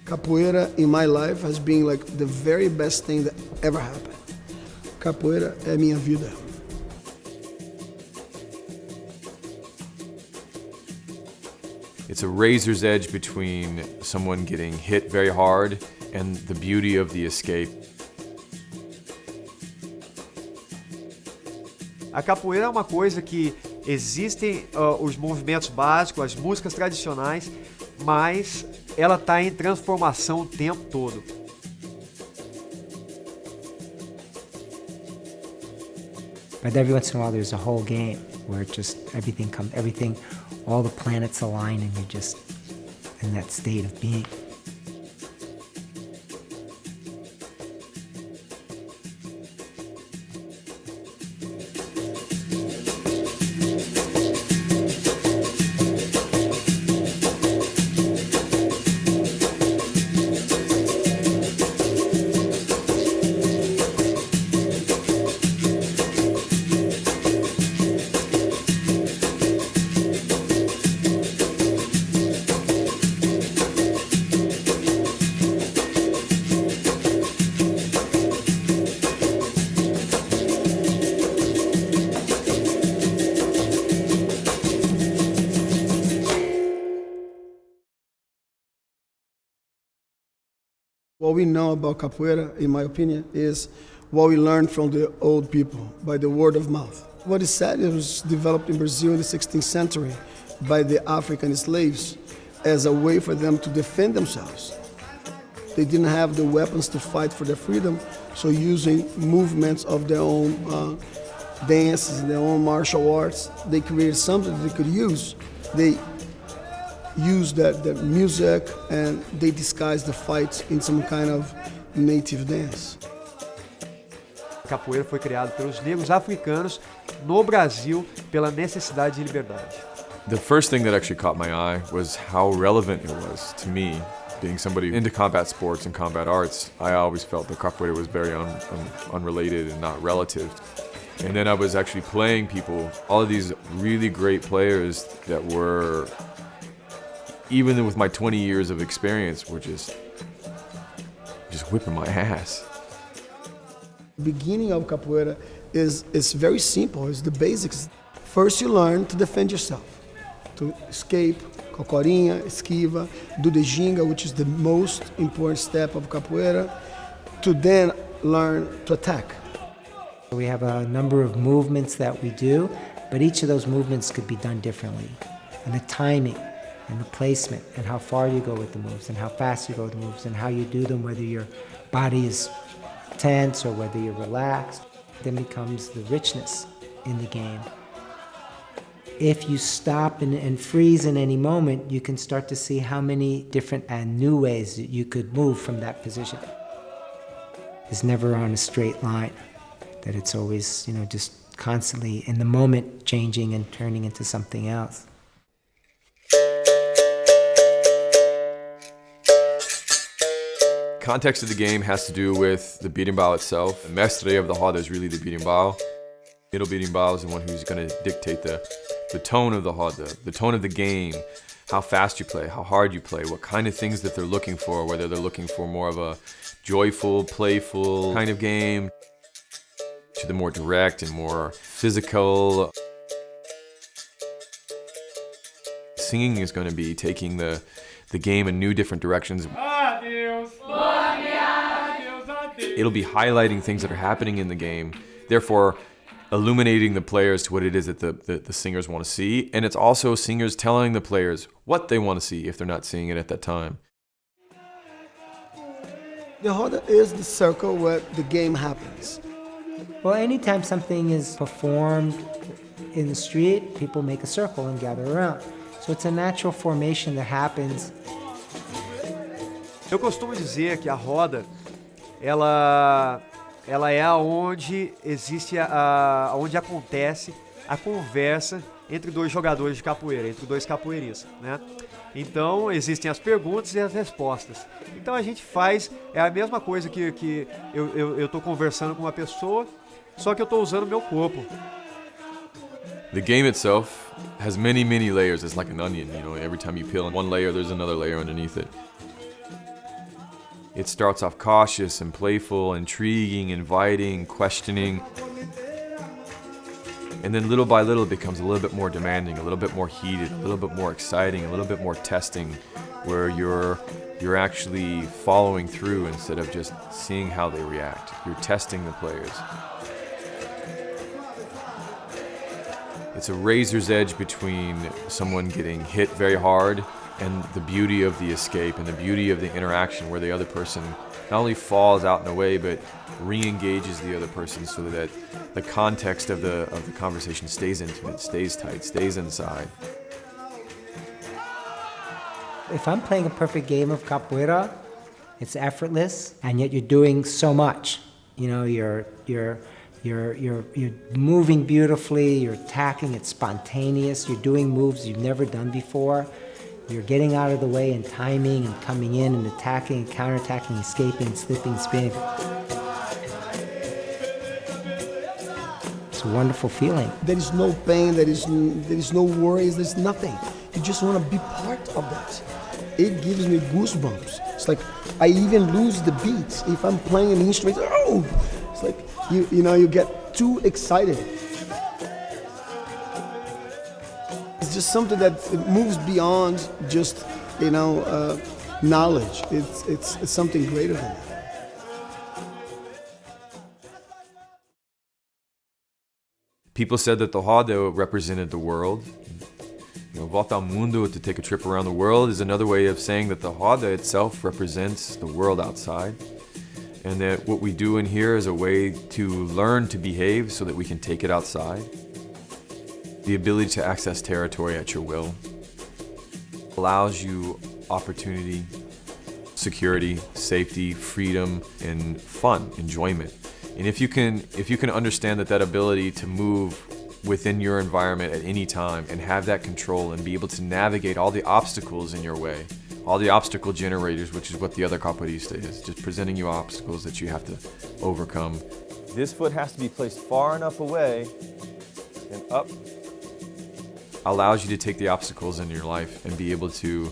Capoeira in my life has been like the very best thing that ever happened. Capoeira é minha vida. It's a razor's edge between someone getting hit very hard and the beauty of the escape. A capoeira é uma coisa que existem os movimentos básicos, as músicas tradicionais, mas ela está em transformação o tempo todo. But every once in a while there's a whole game where just everything, all the planets align and you're just in that state of being. What we know about capoeira, in my opinion, is what we learned from the old people by the word of mouth. What is said, it was developed in Brazil in the 16th century by the African slaves as a way for them to defend themselves. They didn't have the weapons to fight for their freedom, so using movements of their own dances, their own martial arts, they created something that they could use. They used that music and they disguised the fights in some kind of native dance. A capoeira foi criada pelos negros africanos no Brasil pela necessidade de liberdade. The first thing that actually caught my eye was how relevant it was to me. Being somebody into combat sports and combat arts, I always felt that capoeira was very unrelated and not relative. And then I was actually playing people, all of these really great players that were, even with my 20 years of experience, were just whipping my ass. The beginning of capoeira is very simple, it's the basics. First you learn to defend yourself, to escape, cocorinha, esquiva, do the ginga, which is the most important step of capoeira, to then learn to attack. We have a number of movements that we do, but each of those movements could be done differently. And the timing and the placement and how far you go with the moves and how fast you go with the moves and how you do them, whether your body is tense or whether you're relaxed, then becomes the richness in the game. If you stop and freeze in any moment, you can start to see how many different and new ways that you could move from that position. It's never on a straight line, that it's always, just constantly in the moment changing and turning into something else. Context of the game has to do with the berimbau itself. The mestre of the roda is really the berimbau. Middle berimbau is the one who's going to dictate the tone of the roda, the tone of the game, how fast you play, how hard you play, what kind of things that they're looking for, whether they're looking for more of a joyful, playful kind of game, to the more direct and more physical. Singing is going to be taking the game in new different directions. It'll be highlighting things that are happening in the game, therefore illuminating the players to what it is that the singers want to see, and it's also singers telling the players what they want to see if they're not seeing it at that time. The roda is the circle where the game happens. Well, anytime something is performed in the street, people make a circle and gather around. So it's a natural formation that happens. Eu costumo dizer que a roda, ela é onde existe onde acontece a conversa entre dois jogadores de capoeira, entre dois capoeiristas, né? Então existem as perguntas e as respostas. Então a gente faz, é a mesma coisa que eu tô conversando com uma pessoa, só que eu tô usando o meu corpo. The game itself has many layers. It's like an onion, every time you peel one layer, there's another layer underneath it. It starts off cautious and playful, intriguing, inviting, questioning. And then little by little it becomes a little bit more demanding, a little bit more heated, a little bit more exciting, a little bit more testing, where you're actually following through instead of just seeing how they react. You're testing the players. It's a razor's edge between someone getting hit very hard and the beauty of the escape and the beauty of the interaction where the other person not only falls out in a way but re-engages the other person so that the context of the conversation stays intimate, stays tight, stays inside. If I'm playing a perfect game of capoeira, it's effortless, and yet you're doing so much. You know, you're moving beautifully, you're attacking, it's spontaneous, you're doing moves you've never done before. You're getting out of the way and timing and coming in and attacking and counterattacking, escaping, slipping, spinning. It's a wonderful feeling. There is no pain, there is no worries, there's nothing. You just want to be part of that. It gives me goosebumps. It's like I even lose the beats if I'm playing an instrument. Oh, it's like you get too excited. It's just something that moves beyond just knowledge. It's something greater than that. People said that the roda represented the world. Volta ao mundo, to take a trip around the world, is another way of saying that the roda itself represents the world outside. And that what we do in here is a way to learn to behave so that we can take it outside. The ability to access territory at your will allows you opportunity, security, safety, freedom, and fun, enjoyment. And if you can understand that ability to move within your environment at any time and have that control and be able to navigate all the obstacles in your way, all the obstacle generators, which is what the other capoeirista is, just presenting you obstacles that you have to overcome. This foot has to be placed far enough away and up. Allows you to take the obstacles in your life and be able to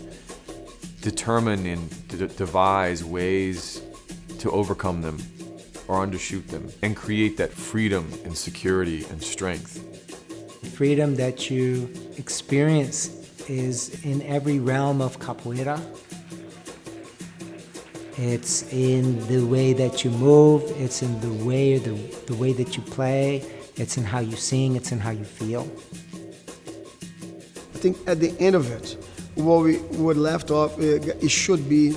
determine and devise ways to overcome them or undershoot them and create that freedom and security and strength. The freedom that you experience is in every realm of capoeira. It's in the way that you move, it's in the way that you play, it's in how you sing, it's in how you feel. I think at the end of it, what we would left off, it should be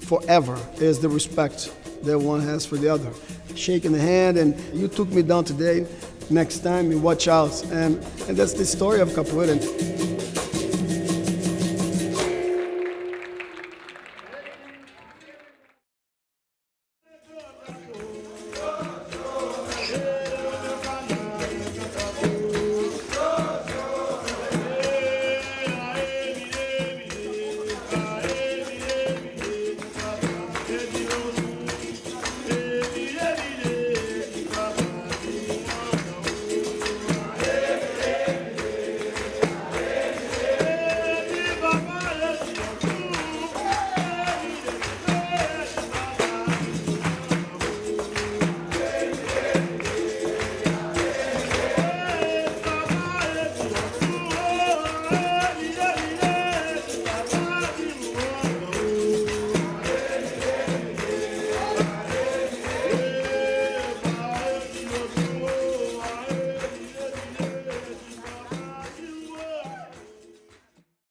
forever, is the respect that one has for the other. Shaking the hand, and you took me down today, next time you watch out. And that's the story of capoeira.